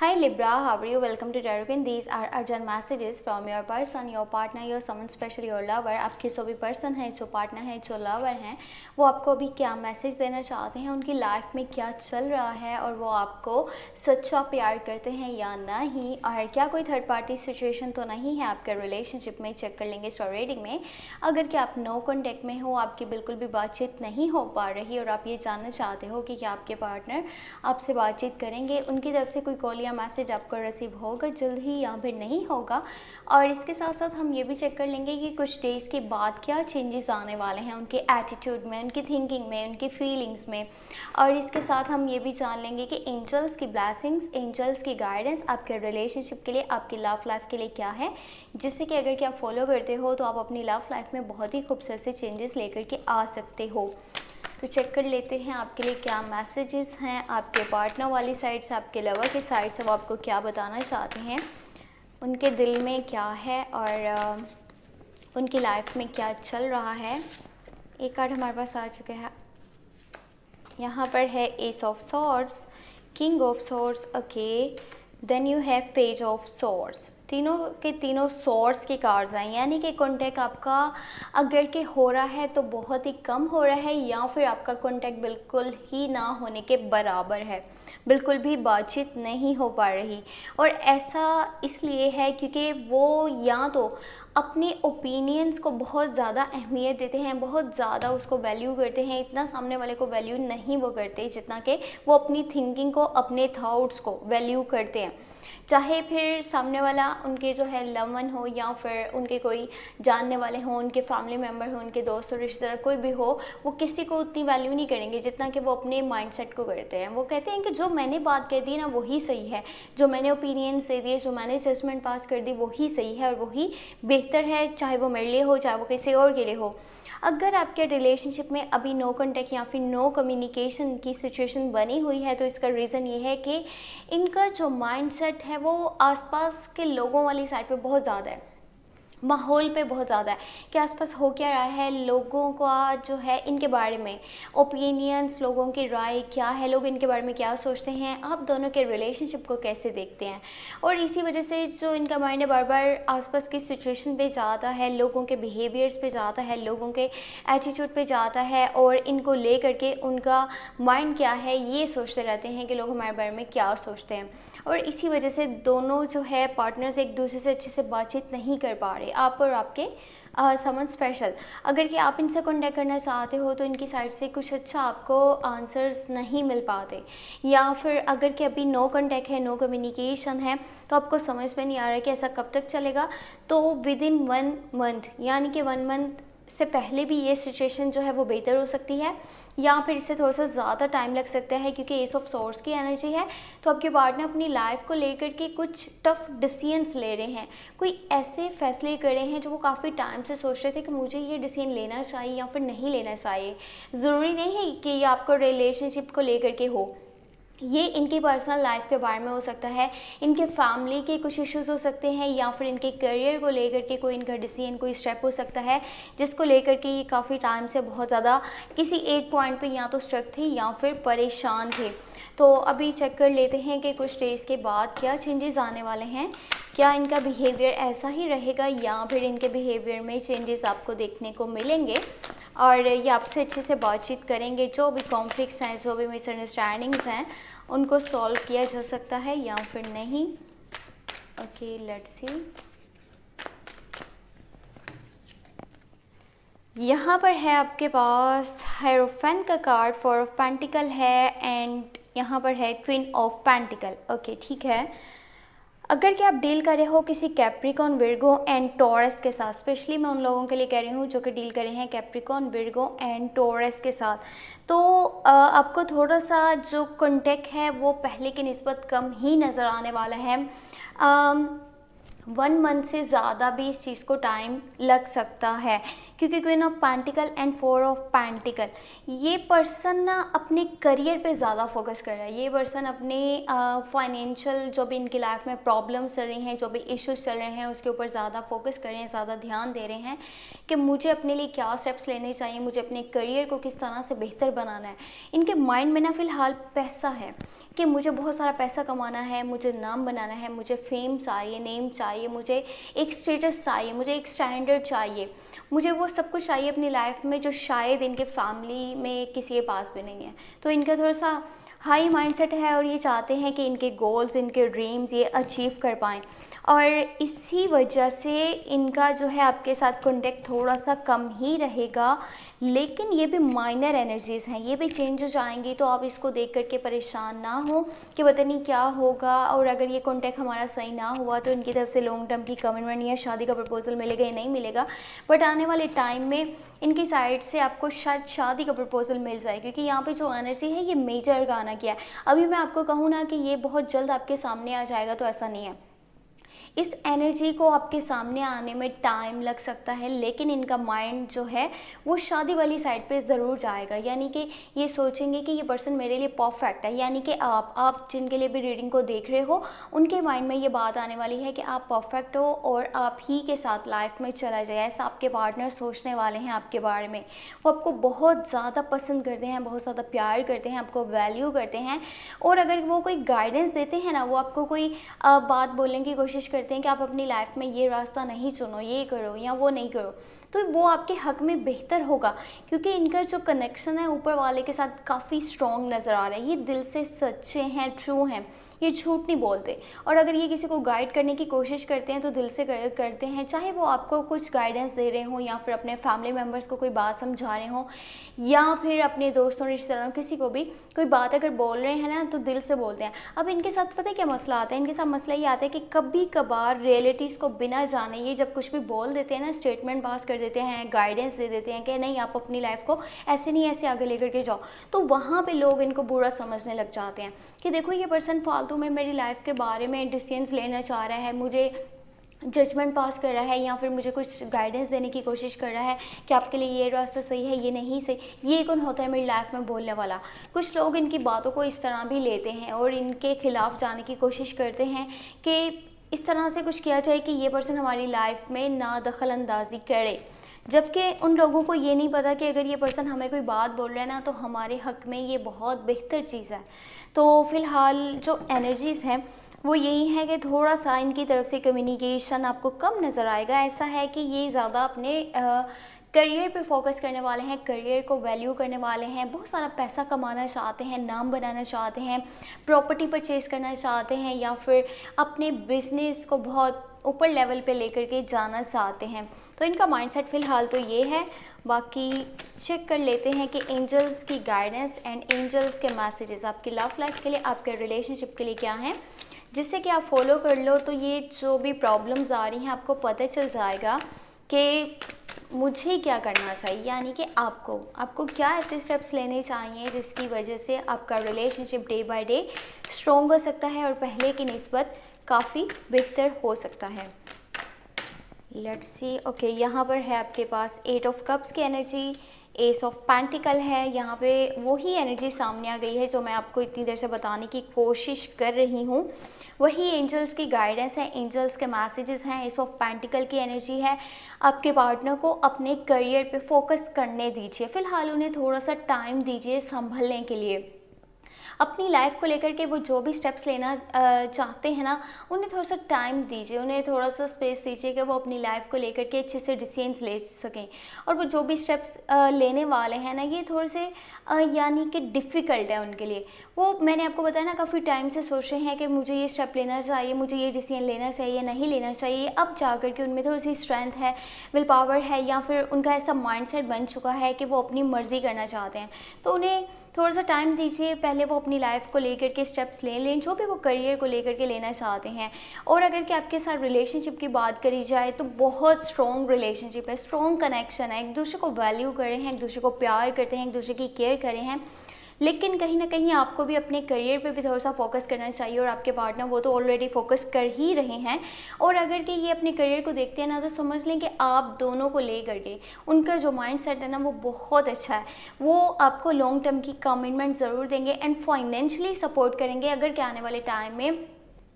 Hi Libra, how are you? Welcome to Tarot. These are urgent messages from your person, your partner, your someone special, your lover. आपके जो भी person है, जो partner है, जो lover हैं, वो आपको अभी क्या मैसेज देना चाहते हैं, उनकी लाइफ में क्या चल रहा है और वो आपको सच्चा प्यार करते हैं या नहीं, और क्या कोई थर्ड पार्टी सिचुएशन तो नहीं है आपके रिलेशनशिप में। चेक कर लेंगे स्टार रीडिंग में। अगर कि आप नो कॉन्टेक्ट में हो, आपकी बिल्कुल भी बातचीत नहीं हो पा रही और आप ये जानना चाहते हो कि क्या आपके पार्टनर आपसे बातचीत करेंगे, उनकी तरफ से कोई कॉल या मैसेज आपको रिसीव होगा जल्द ही या फिर नहीं होगा। और इसके साथ साथ हम ये भी चेक कर लेंगे कि कुछ डेज़ के बाद क्या चेंजेस आने वाले हैं उनके एटीट्यूड में, उनकी थिंकिंग में, उनकी फीलिंग्स में। और इसके साथ हम ये भी जान लेंगे कि एंजल्स की ब्लेसिंग्स, एंजल्स की गाइडेंस आपके रिलेशनशिप के लिए, आपकी लव लाइफ के लिए क्या है, जिससे कि अगर कि आप फॉलो करते हो तो आप अपनी लव लाइफ में बहुत ही खूबसूरत से चेंजेस लेकर के आ सकते हो। तो चेक कर लेते हैं आपके लिए क्या मैसेजेस हैं आपके पार्टनर वाली साइड से, आपके लवर की साइड से, वो आपको क्या बताना चाहते हैं, उनके दिल में क्या है और उनकी लाइफ में क्या चल रहा है। एक कार्ड हमारे पास आ चुका है, यहाँ पर है ace of swords, king of swords, okay, then you have page of swords. तीनों के तीनों सोर्स के कार्ड्स हैं, यानी कि कॉन्टैक्ट आपका अगर के हो रहा है तो बहुत ही कम हो रहा है, या फिर आपका कॉन्टैक्ट बिल्कुल ही ना होने के बराबर है, बिल्कुल भी बातचीत नहीं हो पा रही। और ऐसा इसलिए है क्योंकि वो या तो अपने ओपिनियंस को बहुत ज़्यादा अहमियत देते हैं, बहुत ज़्यादा उसको वैल्यू करते हैं, इतना सामने वाले को वैल्यू नहीं वो करते जितना कि वो अपनी थिंकिंग को, अपने थॉट्स को वैल्यू करते हैं। चाहे फिर सामने वाला उनके जो है लव वन हो या फिर उनके कोई जानने वाले हों, उनके फैमिली मेम्बर हो, उनके दोस्त और रिश्तेदार कोई भी हो, वो किसी को उतनी वैल्यू नहीं करेंगे जितना कि वो अपने माइंडसेट को करते हैं। वो कहते हैं कि जो मैंने बात कह दी ना वही सही है, जो मैंने ओपिनियंस दे दिए, जो मैंने जजमेंट पास कर दी वही सही है और वही बेहतर है, चाहे वो मेरे लिए हो चाहे वो किसी और के लिए हो। अगर आपके रिलेशनशिप में अभी नो कॉन्टैक्ट या फिर नो कम्युनिकेशन की सिचुएशन बनी हुई है तो इसका रीज़न ये है कि इनका जो माइंडसेट है वो आसपास के लोगों वाली साइड पे बहुत ज़्यादा है, माहौल पे बहुत ज़्यादा है कि आसपास हो क्या रहा है, लोगों का जो है इनके बारे में ओपिनियंस, लोगों की राय क्या है, लोग इनके बारे में क्या सोचते हैं, आप दोनों के रिलेशनशिप को कैसे देखते हैं। और इसी वजह से जो इनका माइंड है बार बार आसपास की सिचुएशन पे जाता है, लोगों के बिहेवियर्स पे जाता है, लोगों के एटीट्यूड पे जाता है, और इनको ले करके उनका माइंड क्या है ये सोचते रहते हैं कि लोग हमारे बारे में क्या सोचते हैं। और इसी वजह से दोनों जो है पार्टनर्स एक दूसरे से अच्छे से बातचीत नहीं कर पा रहे, आप और आपके समन स्पेशल। अगर कि आप इनसे कॉन्टैक्ट करना चाहते हो तो इनकी साइड से कुछ अच्छा आपको आंसर्स नहीं मिल पाते, या फिर अगर कि अभी नो कॉन्टैक्ट है, नो कम्युनिकेशन है, तो आपको समझ में नहीं आ रहा है कि ऐसा कब तक चलेगा। तो विद इन 1 मंथ, यानी कि 1 मंथ से पहले भी ये सिचुएशन जो है वो बेहतर हो सकती है, या फिर इससे थोड़ा सा ज़्यादा टाइम लग सकता है क्योंकि एस ऑफ सोर्स की एनर्जी है। तो आपके पार्टनर अपनी लाइफ को लेकर के कुछ टफ डिसीजंस ले रहे हैं, कोई ऐसे फैसले कर रहे हैं जो वो काफ़ी टाइम से सोच रहे थे कि मुझे ये डिसीजन लेना चाहिए या फिर नहीं लेना चाहिए। ज़रूरी नहीं है कि ये आपको रिलेशनशिप को लेकर के हो, ये इनकी पर्सनल लाइफ के बारे में हो सकता है, इनके फैमिली के कुछ इश्यूज हो सकते हैं, या फिर इनके करियर को लेकर के कोई इनका डिसीजन, कोई स्टेप हो सकता है जिसको लेकर के ये काफ़ी टाइम से बहुत ज़्यादा किसी एक पॉइंट पे या तो स्ट्रक थे या फिर परेशान थे। तो अभी चेक कर लेते हैं कि कुछ डेज़ के बाद क्या चेंजेस आने वाले हैं, क्या इनका बिहेवियर ऐसा ही रहेगा या फिर इनके बिहेवियर में चेंजेस आपको देखने को मिलेंगे, और ये आपसे अच्छे से बातचीत करेंगे, जो भी कॉन्फ्लिक्ट्स हैं, जो भी मिसअंडरस्टैंडिंग्स हैं उनको सॉल्व किया जा सकता है या फिर नहीं। Okay, let's see. यहाँ पर है आपके पास हायरोफेंट का कार्ड, 4 ऑफ पेंटिकल है, एंड यहाँ पर है क्वीन ऑफ पेंटिकल। ओके, ठीक है। अगर कि आप डील कर रहे हो किसी कैप्रिकॉन, विर्गो एंड टॉरस के साथ, स्पेशली मैं उन लोगों के लिए कह रही हूँ जो कि डील कर रहे हैं कैप्रिकॉन, विर्गो एंड टॉरस के साथ, तो आपको थोड़ा सा जो कॉन्टैक्ट है वो पहले की निस्बत कम ही नज़र आने वाला है। 1 मंथ से ज़्यादा भी इस चीज़ को टाइम लग सकता है क्योंकि queen of pentacle and four of pentacle, ये पर्सन ना अपने करियर पे ज़्यादा फोकस कर रहा है। ये पर्सन अपने फाइनेंशियल जो भी इनकी लाइफ में प्रॉब्लम्स चल रही हैं, जो भी इश्यूज चल रहे हैं, उसके ऊपर ज़्यादा फोकस कर रहे हैं, ज़्यादा ध्यान दे रहे हैं कि मुझे अपने लिए क्या स्टेप्स लेने चाहिए, मुझे अपने करियर को किस तरह से बेहतर बनाना है। इनके माइंड में ना फ़िलहाल पैसा है कि मुझे बहुत सारा पैसा कमाना है, मुझे नाम बनाना है, मुझे फेम चाहिए, नेम चाहिए, मुझे एक स्टेटस चाहिए, मुझे एक स्टैंडर्ड चाहिए, मुझे वो सब कुछ चाहिए अपनी लाइफ में जो शायद इनके फैमिली में किसी के पास भी नहीं है। तो इनका थोड़ा सा हाई माइंडसेट है और ये चाहते हैं कि इनके गोल्स, इनके ड्रीम्स ये अचीव कर पाएँ, और इसी वजह से इनका जो है आपके साथ कॉन्टेक्ट थोड़ा सा कम ही रहेगा। लेकिन ये भी माइनर एनर्जीज़ हैं, ये भी चेंज हो जाएंगी, तो आप इसको देख करके परेशान ना हो कि पता नहीं क्या होगा, और अगर ये कॉन्टेक्ट हमारा सही ना हुआ तो इनकी तरफ से लॉन्ग टर्म की कमिटमेंट या शादी का प्रपोजल मिलेगा या नहीं मिलेगा। बट आने वाले टाइम में इनकी साइड से आपको शायद शादी का प्रपोजल मिल जाए, क्योंकि यहाँ पे जो एनर्जी है ये मेजर गाना किया है। अभी मैं आपको कहूँ ना कि ये बहुत जल्द आपके सामने आ जाएगा, तो ऐसा नहीं है। इस एनर्जी को आपके सामने आने में टाइम लग सकता है, लेकिन इनका माइंड जो है वो शादी वाली साइड पे ज़रूर जाएगा। यानी कि ये सोचेंगे कि ये पर्सन मेरे लिए परफेक्ट है। यानी कि आप जिनके लिए भी रीडिंग को देख रहे हो, उनके माइंड में ये बात आने वाली है कि आप परफेक्ट हो और आप ही के साथ लाइफ में चला जाए। ऐसा आपके पार्टनर सोचने वाले हैं आपके बारे में। वो आपको बहुत ज़्यादा पसंद करते हैं, बहुत ज़्यादा प्यार करते हैं, आपको वैल्यू करते हैं, और अगर वो कोई गाइडेंस देते हैं ना, वो आपको कोई बात बोलने की कोशिश करते हैं कि आप अपनी लाइफ में ये रास्ता नहीं चुनो, ये करो या वो नहीं करो, तो वो आपके हक में बेहतर होगा। क्योंकि इनका जो कनेक्शन है ऊपर वाले के साथ काफ़ी स्ट्रॉन्ग नज़र आ रहा है। ये दिल से सच्चे हैं, ट्रू हैं, ये झूठ नहीं बोलते। और अगर ये किसी को गाइड करने की कोशिश करते हैं तो दिल से करते हैं, चाहे वो आपको कुछ गाइडेंस दे रहे हों या फिर अपने फैमिली मेम्बर्स को कोई बात समझा रहे हों या फिर अपने दोस्तों रिश्तेदारों किसी को भी कोई बात अगर बोल रहे हैं ना, तो दिल से बोलते हैं। अब इनके साथ पता है क्या मसला आता है? इनके साथ मसला ये आता है कि कभी कभार रियलिटीज़ को बिना जाने ये जब कुछ भी बोल देते हैं ना, स्टेटमेंट पास कर देते हैं, गाइडेंस दे देते हैं कि नहीं आप अपनी लाइफ को ऐसे नहीं ऐसे आगे लेकर के जाओ, तो वहाँ पे लोग इनको बुरा समझने लग जाते हैं कि देखो ये पर्सन फालतू में मेरी लाइफ के बारे में डिसीजंस लेना चाह रहा है, मुझे जजमेंट पास कर रहा है या फिर मुझे कुछ गाइडेंस देने की कोशिश कर रहा है कि आपके लिए ये रास्ता सही है, ये नहीं सही। ये कौन होता है मेरी लाइफ में बोलने वाला? कुछ लोग इनकी बातों को इस तरह भी लेते हैं और इनके खिलाफ जाने की कोशिश करते हैं कि इस तरह से कुछ किया जाए कि ये पर्सन हमारी लाइफ में ना दखल अंदाजी करे, जबकि उन लोगों को ये नहीं पता कि अगर ये पर्सन हमें कोई बात बोल रहा है ना, तो हमारे हक में ये बहुत बेहतर चीज़ है। तो फ़िलहाल जो एनर्जीज़ हैं वो यही है कि थोड़ा सा इनकी तरफ से कम्युनिकेशन आपको कम नज़र आएगा। ऐसा है कि ये ज़्यादा अपने करियर पे फोकस करने वाले हैं, करियर को वैल्यू करने वाले हैं, बहुत सारा पैसा कमाना चाहते हैं, नाम बनाना चाहते हैं, प्रॉपर्टी परचेज़ करना चाहते हैं या फिर अपने बिजनेस को बहुत ऊपर लेवल पे लेकर के जाना चाहते हैं। तो इनका माइंडसेट फ़िलहाल तो ये है। बाकी चेक कर लेते हैं कि एंजल्स की गाइडेंस एंड एंजल्स के मैसेजेस आपकी लव लाइफ के लिए, आपके रिलेशनशिप के लिए क्या हैं, जिससे कि आप फॉलो कर लो तो ये जो भी प्रॉब्लम्स आ रही हैं आपको पता चल जाएगा कि मुझे क्या करना चाहिए। यानी कि आपको क्या ऐसे स्टेप्स लेने चाहिए जिसकी वजह से आपका relationship day by day strong हो सकता है और पहले की निस्बत काफ़ी बेहतर हो सकता है। Let's see. ओके, यहाँ पर है आपके पास 8 ऑफ कप्स की एनर्जी, एस ऑफ पेंटिकल है। यहाँ पे वही एनर्जी सामने आ गई है जो मैं आपको इतनी देर से बताने की कोशिश कर रही हूँ। वही एंजल्स की गाइडेंस है, एंजल्स के मैसेजेस हैं। एस ऑफ पेंटिकल की एनर्जी है। आपके पार्टनर को अपने करियर पे फोकस करने दीजिए, फ़िलहाल उन्हें थोड़ा सा टाइम दीजिए संभलने के लिए। अपनी लाइफ को लेकर के वो जो भी स्टेप्स लेना चाहते हैं ना, उन्हें थोड़ा सा टाइम दीजिए, उन्हें थोड़ा सा स्पेस दीजिए कि वो अपनी लाइफ को लेकर के अच्छे से डिसीजंस ले सकें। और वो जो भी स्टेप्स लेने वाले हैं ना, ये थोड़े से यानी कि डिफ़िकल्ट है उनके लिए। वो मैंने आपको बताया ना, काफ़ी टाइम से सोच रहे हैं कि मुझे ये स्टेप लेना चाहिए, मुझे ये डिसीजन लेना चाहिए, नहीं लेना चाहिए। अब जा कर के उनमें थोड़ी सी स्ट्रेंथ है, विल पावर है, या फिर उनका ऐसा माइंडसेट बन चुका है कि वो अपनी मर्ज़ी करना चाहते हैं। तो उन्हें थोड़ा सा टाइम दीजिए, पहले वो अपनी लाइफ को लेकर के स्टेप्स ले लें जो भी वो करियर को लेकर के लेना चाहते हैं। और अगर कि आपके साथ रिलेशनशिप की बात करी जाए तो बहुत स्ट्रॉन्ग रिलेशनशिप है, स्ट्रॉन्ग कनेक्शन है, एक दूसरे को वैल्यू कर रहे हैं, एक दूसरे को प्यार करते हैं, एक दूसरे की केयर कर रहे हैं। लेकिन कहीं ना कहीं आपको भी अपने करियर पे भी थोड़ा सा फोकस करना चाहिए, और आपके पार्टनर वो तो ऑलरेडी फोकस कर ही रहे हैं। और अगर कि ये अपने करियर को देखते हैं ना, तो समझ लें कि आप दोनों को ले करके उनका जो माइंड सेट है ना वो बहुत अच्छा है। वो आपको लॉन्ग टर्म की कमिटमेंट ज़रूर देंगे एंड फाइनेंशियली सपोर्ट करेंगे, अगर कि आने वाले टाइम में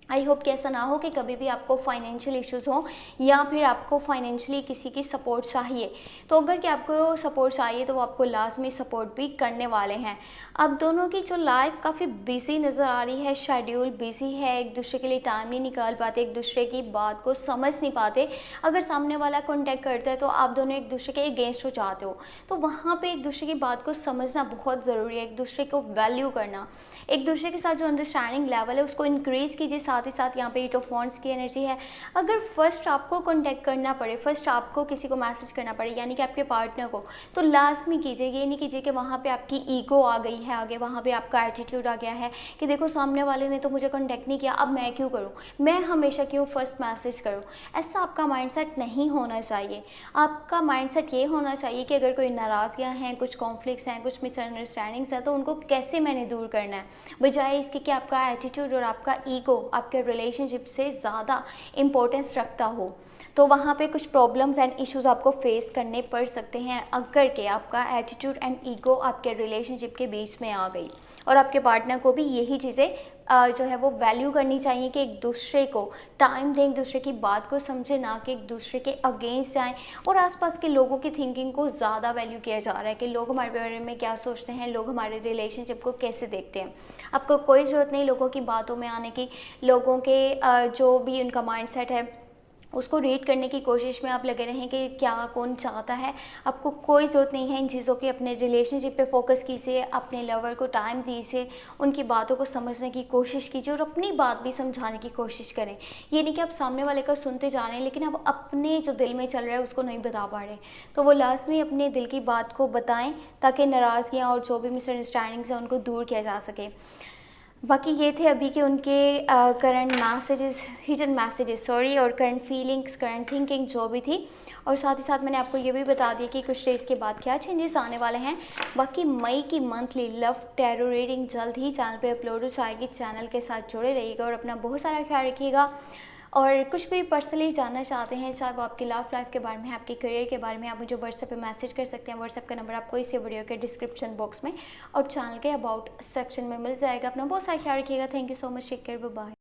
आई होप कि ऐसा ना हो कि कभी भी आपको फाइनेंशियल इश्यूज़ हो या फिर आपको फाइनेंशियली किसी की सपोर्ट चाहिए। तो अगर कि आपको सपोर्ट चाहिए तो वो आपको लाजमी सपोर्ट भी करने वाले हैं। अब दोनों की जो लाइफ काफ़ी बिजी नज़र आ रही है, शेड्यूल बिजी है, एक दूसरे के लिए टाइम नहीं निकाल पाते, एक दूसरे की बात को समझ नहीं पाते। अगर सामने वाला कॉन्टैक्ट करता है तो आप दोनों एक दूसरे के अगेंस्ट हो जाते हो, तो वहाँ पर एक दूसरे की बात को समझना बहुत ज़रूरी है, एक दूसरे को वैल्यू करना, एक दूसरे के साथ जो अंडरस्टैंडिंग लेवल है उसको इंक्रीज़ कीजिए। साथ ही साथ यहाँ पे एट ऑफ वॉन्ड्स की एनर्जी है। अगर फर्स्ट आपको कांटेक्ट करना पड़े, फर्स्ट आपको किसी को मैसेज करना पड़े यानी कि आपके पार्टनर को, तो लाजमी कीजिए। ये नहीं कीजिए कि वहाँ पे आपकी ईगो आ गई है आगे, वहाँ पे आपका एटीट्यूड आ गया है कि देखो सामने वाले ने तो मुझे कांटेक्ट नहीं किया, अब मैं क्यों करूँ, मैं हमेशा क्यों फर्स्ट मैसेज करूँ। ऐसा आपका माइंडसेट नहीं होना चाहिए। आपका माइंडसेट ये होना चाहिए कि अगर कोई नाराज़गियाँ हैं, कुछ कॉन्फ्लिक्ट्स हैं, कुछ मिसअंडरस्टैंडिंग्स हैं, तो उनको कैसे मैंने दूर करना है, बजाय इसके कि आपका एटीट्यूड और आपका ईगो आपके रिलेशनशिप से ज़्यादा इम्पोर्टेंस रखता हो। तो वहाँ पे कुछ प्रॉब्लम्स एंड इश्यूज आपको फेस करने पड़ सकते हैं अगर के आपका एटीट्यूड एंड ईगो आपके रिलेशनशिप के बीच में आ गई। और आपके पार्टनर को भी यही चीज़ें जो है वो वैल्यू करनी चाहिए कि एक दूसरे को टाइम दें, एक दूसरे की बात को समझे, ना कि एक दूसरे के अगेंस्ट जाएं। और आसपास के लोगों की थिंकिंग को ज़्यादा वैल्यू किया जा रहा है कि लोग हमारे बारे में क्या सोचते हैं, लोग हमारे रिलेशनशिप को कैसे देखते हैं। आपको कोई ज़रूरत नहीं लोगों की बातों में आने की, लोगों के जो भी उनका माइंडसेट है उसको रीड करने की कोशिश में आप लगे रहें कि क्या कौन चाहता है। आपको कोई ज़रूरत नहीं है इन चीज़ों की। अपने रिलेशनशिप पे फोकस कीजिए, अपने लवर को टाइम दीजिए, उनकी बातों को समझने की कोशिश कीजिए और अपनी बात भी समझाने की कोशिश करें। ये नहीं कि आप सामने वाले का सुनते जा रहे हैं लेकिन आप अपने जो दिल में चल रहा है उसको नहीं बता पा रहे। तो वो लाजमी अपने दिल की बात को बताएं ताकि नाराज़गियाँ और जो भी मिसअंडरस्टैंडिंग्स हैं उनको दूर किया जा सके। बाकी ये थे अभी के उनके current messages, hidden messages sorry, और करंट फीलिंग्स, करंट थिंकिंग जो भी थी। और साथ ही साथ मैंने आपको ये भी बता दिया कि कुछ डेज़ के बाद क्या चेंजेस आने वाले हैं। बाकी मई की मंथली लव टैरो रीडिंग जल्द ही चैनल पे अपलोड हो जाएगी। चैनल के साथ जुड़े रहिएगा और अपना बहुत सारा ख्याल रखिएगा। और कुछ भी पर्सनली जानना चाहते हैं, चाहे वो आपकी लव लाइफ के बारे में, आपके करियर के बारे में, आप मुझे व्हाट्सएप पे मैसेज कर सकते हैं। व्हाट्सएप का नंबर आपको इसी वीडियो के डिस्क्रिप्शन बॉक्स में और चैनल के अबाउट सेक्शन में मिल जाएगा। अपना बहुत सारा ख्याल रखिएगा। Thank you so much. Take care, bye bye.